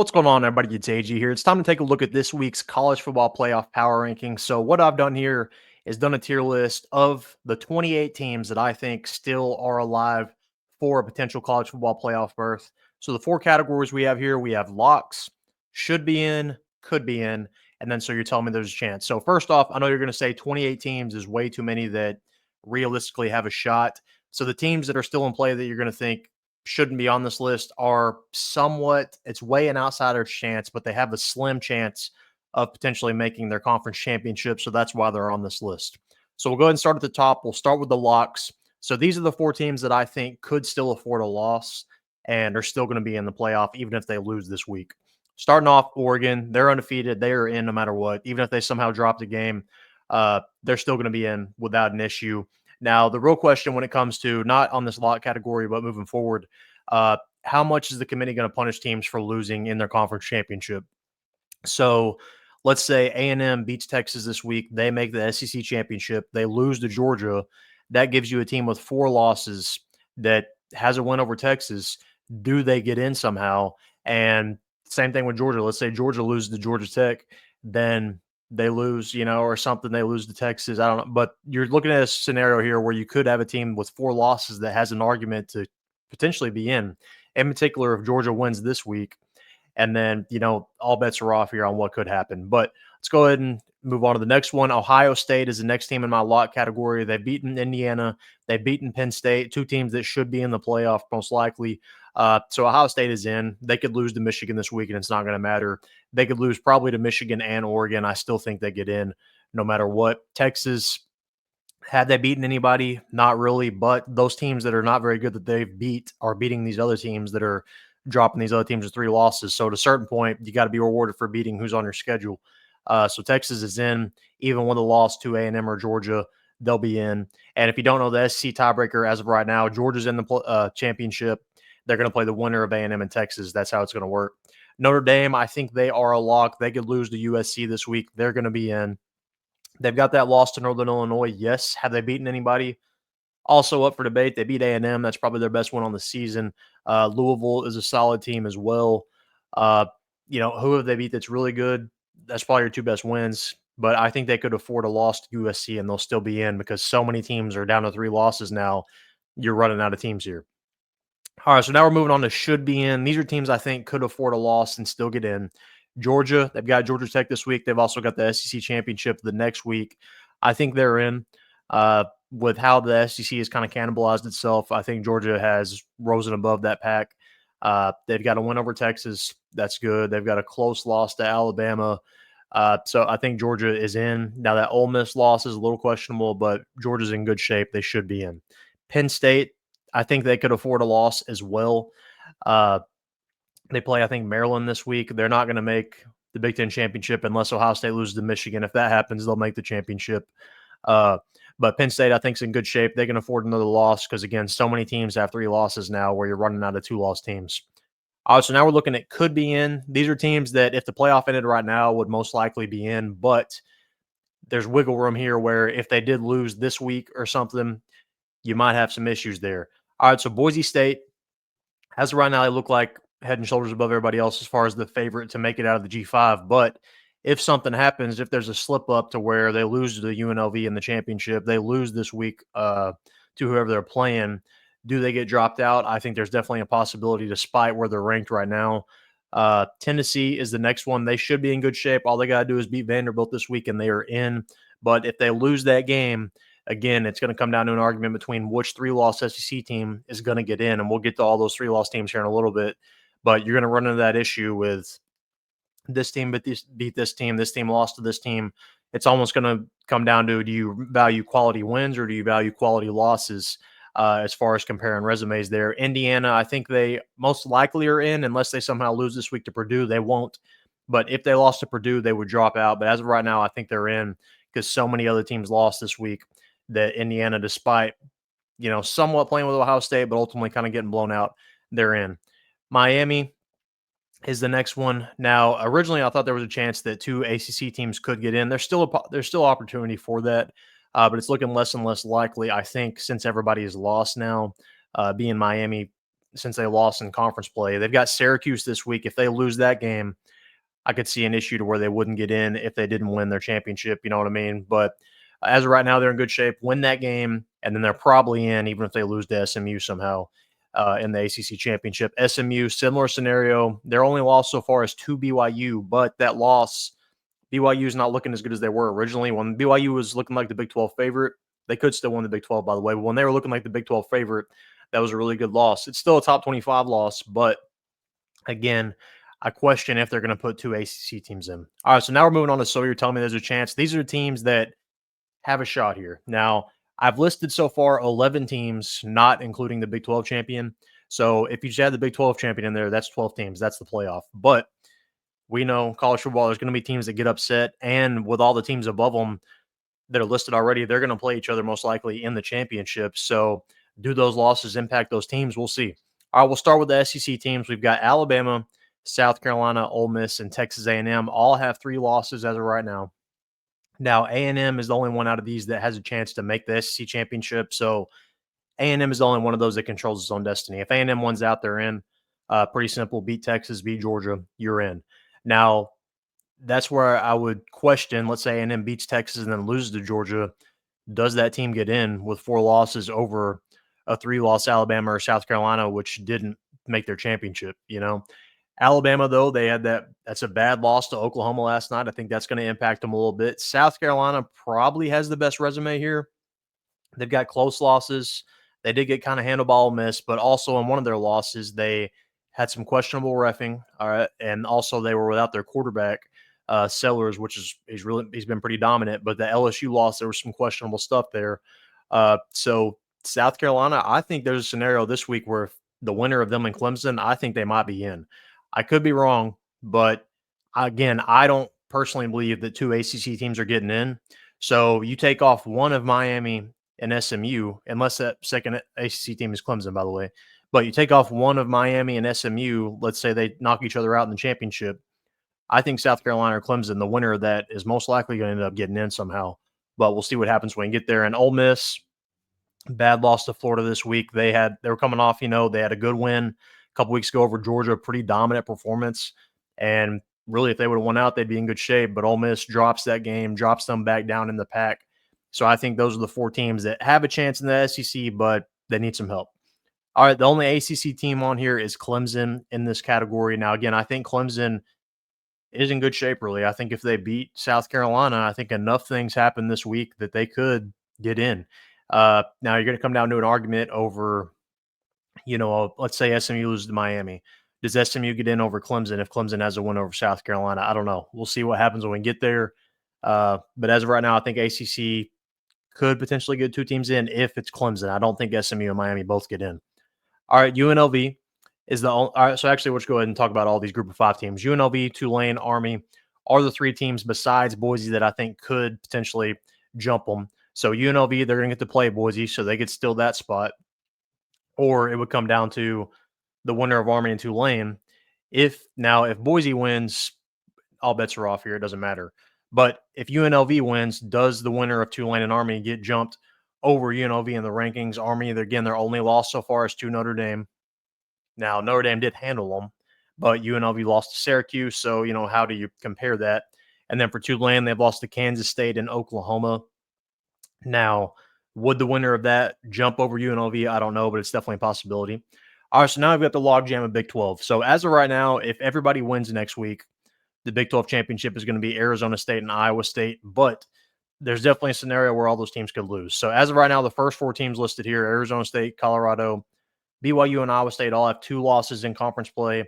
What's going on, everybody? It's AG here. It's time to take a look at this week's college football playoff power rankings. So, what I've done here is done a tier list of the 28 teams that I think still are alive for a potential college football playoff berth. So, the four categories we have here, we have locks, should be in, could be in, and then so you're telling me there's a chance. So, first off, I know you're going to say 28 teams is way too many that realistically have a shot. So, the teams that are still in play that you're going to think shouldn't be on this list are somewhat, it's way an outsider's chance, but they have a slim chance of potentially making their conference championship. So that's why they're on this list. So we'll go ahead and start at the top. We'll start with the locks. So these are the four teams that I think could still afford a loss and are still going to be in the playoff, even if they lose this week. Starting off, Oregon, they're undefeated. They are in no matter what. Even if they somehow drop the game, they're still going to be in without an issue. Now, the real question when it comes to not on this lock category, but moving forward, how much is the committee going to punish teams for losing in their conference championship? So let's say A&M beats Texas this week. They make the SEC championship. They lose to Georgia. That gives you a team with 4 losses that has a win over Texas. Do they get in somehow? And same thing with Georgia. Let's say Georgia loses to Georgia Tech. Then they lose, or something. They lose to Texas. I don't know. But you're looking at a scenario here where you could have a team with 4 losses that has an argument to potentially be in particular, if Georgia wins this week. And then, all bets are off here on what could happen. But let's go ahead and move on to the next one. Ohio State is the next team in my lock category. They've beaten Indiana. They've beaten Penn State, 2 teams that should be in the playoff most likely. So Ohio State is in. They could lose to Michigan this week, and it's not going to matter. They could lose probably to Michigan and Oregon. I still think they get in no matter what. Texas, had they beaten anybody? Not really, but those teams that are not very good that they've beat are beating these other teams that are dropping these other teams with 3 losses. So at a certain point, you got to be rewarded for beating who's on your schedule. So Texas is in, even with a loss to A&M or Georgia, they'll be in. And if you don't know the SEC tiebreaker as of right now, Georgia's in the championship. They're going to play the winner of A&M and Texas. That's how it's going to work. Notre Dame, I think they are a lock. They could lose to USC this week. They're going to be in. They've got that loss to Northern Illinois. Yes. Have they beaten anybody? Also up for debate. They beat A&M. That's probably their best win on the season. Louisville is a solid team as well. Who have they beat that's really good? That's probably your 2 best wins. But I think they could afford a loss to USC, and they'll still be in because so many teams are down to 3 losses now. You're running out of teams here. All right, so now we're moving on to should be in. These are teams I think could afford a loss and still get in. Georgia, they've got Georgia Tech this week. They've also got the SEC championship the next week. I think they're in. With how the SEC has kind of cannibalized itself, I think Georgia has risen above that pack. They've got a win over Texas. That's good. They've got a close loss to Alabama. So I think Georgia is in. Now that Ole Miss loss is a little questionable, but Georgia's in good shape. They should be in. Penn State, I think they could afford a loss as well. They play, I think, Maryland this week. They're not going to make the Big Ten championship unless Ohio State loses to Michigan. If that happens, they'll make the championship. But Penn State, I think, is in good shape. They can afford another loss because, again, so many teams have 3 losses now where you're running out of 2-loss teams. All right, so now we're looking at could be in. These are teams that if the playoff ended right now would most likely be in, but there's wiggle room here where if they did lose this week or something, you might have some issues there. All right, so Boise State, as of right now, they look like head and shoulders above everybody else as far as the favorite to make it out of the G5, but if something happens, if there's a slip up to where they lose to the UNLV in the championship, they lose this week to whoever they're playing, do they get dropped out? I think there's definitely a possibility despite where they're ranked right now. Tennessee is the next one. They should be in good shape. All they got to do is beat Vanderbilt this week, and they are in. But if they lose that game, again, it's going to come down to an argument between which 3-loss SEC team is going to get in, and we'll get to all those 3-loss teams here in a little bit. But you're going to run into that issue with this team beat this team lost to this team. It's almost going to come down to, do you value quality wins or do you value quality losses as far as comparing resumes there? Indiana, I think they most likely are in unless they somehow lose this week to Purdue. They won't. But if they lost to Purdue, they would drop out. But as of right now, I think they're in because so many other teams lost this week that Indiana, despite, somewhat playing with Ohio State, but ultimately kind of getting blown out, they're in. Miami is the next one. Now, originally, I thought there was a chance that 2 ACC teams could get in. There's still opportunity for that, but it's looking less and less likely, I think, since everybody is lost now, being Miami since they lost in conference play. They've got Syracuse this week. If they lose that game, I could see an issue to where they wouldn't get in if they didn't win their championship. You know what I mean? But as of right now, they're in good shape. Win that game, and then they're probably in, even if they lose to SMU somehow in the ACC championship. SMU, similar scenario. Their only loss so far is to BYU, but that loss, BYU is not looking as good as they were originally. When BYU was looking like the Big 12 favorite, they could still win the Big 12, by the way. But when they were looking like the Big 12 favorite, that was a really good loss. It's still a top 25 loss, but again, I question if they're going to put 2 ACC teams in. All right, so now we're moving on to So You're Telling Me There's a Chance. These are teams that have a shot here. Now, I've listed so far 11 teams, not including the Big 12 champion. So if you just add the Big 12 champion in there, that's 12 teams. That's the playoff. But we know college football, there's going to be teams that get upset. And with all the teams above them that are listed already, they're going to play each other most likely in the championship. So do those losses impact those teams? We'll see. All right, we'll start with the SEC teams. We've got Alabama, South Carolina, Ole Miss, and Texas A&M. All have 3 losses as of right now. Now, A&M is the only one out of these that has a chance to make the SEC championship. So A&M is the only one of those that controls its own destiny. If A&M wins out, they're in. Pretty simple. Beat Texas, beat Georgia, you're in. Now, that's where I would question, let's say A&M beats Texas and then loses to Georgia. Does that team get in with 4 losses over a 3-loss Alabama or South Carolina, which didn't make their championship, you know? Alabama, though, they had that's a bad loss to Oklahoma last night. I think that's going to impact them a little bit. South Carolina probably has the best resume here. They've got close losses. They did get kind of handball miss, but also in one of their losses, they had some questionable reffing. All right, and also they were without their quarterback, Sellers, which is he's been pretty dominant. But the LSU loss, there was some questionable stuff there. So South Carolina, I think there's a scenario this week where the winner of them and Clemson, I think they might be in. I could be wrong, but again, I don't personally believe that 2 ACC teams are getting in. So you take off one of Miami and SMU, unless that second ACC team is Clemson, by the way. But you take off one of Miami and SMU, let's say they knock each other out in the championship. I think South Carolina or Clemson, the winner of that, is most likely going to end up getting in somehow. But we'll see what happens when you get there. And Ole Miss, bad loss to Florida this week. They were coming off, they had a good win a couple weeks ago over Georgia, pretty dominant performance. And really, if they would have won out, they'd be in good shape. But Ole Miss drops that game, drops them back down in the pack. So I think those are the 4 teams that have a chance in the SEC, but they need some help. All right, the only ACC team on here is Clemson in this category. Now, again, I think Clemson is in good shape, really. I think if they beat South Carolina, I think enough things happen this week that they could get in. Now, you're going to come down to an argument over, let's say SMU loses to Miami. Does SMU get in over Clemson if Clemson has a win over South Carolina? I don't know. We'll see what happens when we get there. But as of right now, I think ACC could potentially get 2 teams in if it's Clemson. I don't think SMU and Miami both get in. All right, UNLV is the only. All right, so actually, let's go ahead and talk about all these group of 5 teams. UNLV, Tulane, Army are the 3 teams besides Boise that I think could potentially jump them. So UNLV, they're going to get to play Boise, so they could steal that spot. Or it would come down to the winner of Army and Tulane. If Boise wins, all bets are off here. It doesn't matter. But if UNLV wins, does the winner of Tulane and Army get jumped over UNLV in the rankings? Army, again, their only loss so far is to Notre Dame. Now, Notre Dame did handle them, but UNLV lost to Syracuse. So, how do you compare that? And then for Tulane, they've lost to Kansas State and Oklahoma. Now, would the winner of that jump over UNLV? I don't know, but it's definitely a possibility. All right, so now I've got the logjam of Big 12. So as of right now, if everybody wins next week, the Big 12 championship is going to be Arizona State and Iowa State, but there's definitely a scenario where all those teams could lose. So as of right now, the first 4 teams listed here, Arizona State, Colorado, BYU, and Iowa State all have 2 losses in conference play.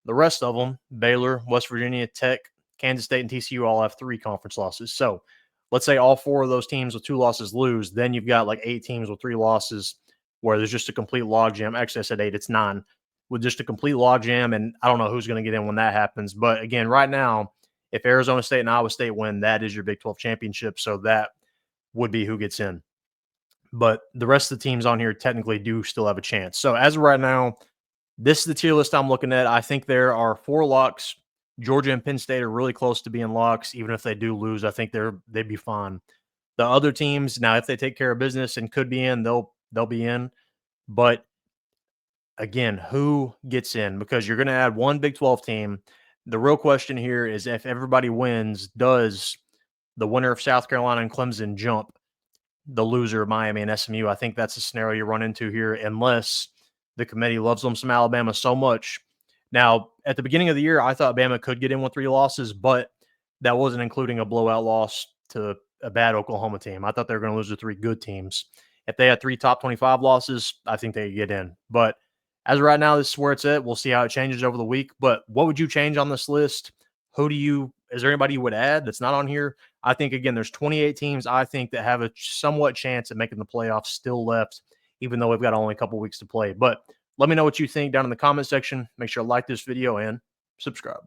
The rest of them, Baylor, West Virginia, Tech, Kansas State, and TCU all have 3 conference losses. So let's say all 4 of those teams with 2 losses lose, then you've got like 8 teams with 3 losses where there's just a complete logjam. Actually, I said 8, it's 9. With just a complete logjam, and I don't know who's going to get in when that happens. But again, right now, if Arizona State and Iowa State win, that is your Big 12 championship. So that would be who gets in. But the rest of the teams on here technically do still have a chance. So as of right now, this is the tier list I'm looking at. I think there are 4 locks. Georgia and Penn State are really close to being locks. Even if they do lose, I think they'd be fine. The other teams, now, if they take care of business and could be in, they'll be in. But again, who gets in? Because you're going to add one Big 12 team. The real question here is if everybody wins, does the winner of South Carolina and Clemson jump the loser of Miami and SMU? I think that's the scenario you run into here, unless the committee loves them some Alabama so much. Now, at the beginning of the year, I thought Bama could get in with 3 losses, but that wasn't including a blowout loss to a bad Oklahoma team. I thought they were going to lose to 3 good teams. If they had 3 top 25 losses, I think they could get in. But as of right now, this is where it's at. We'll see how it changes over the week. But what would you change on this list? Is there anybody you would add that's not on here? I think, again, there's 28 teams I think that have a somewhat chance at making the playoffs still left, even though we've got only a couple weeks to play. But let me know what you think down in the comment section. Make sure to like this video and subscribe.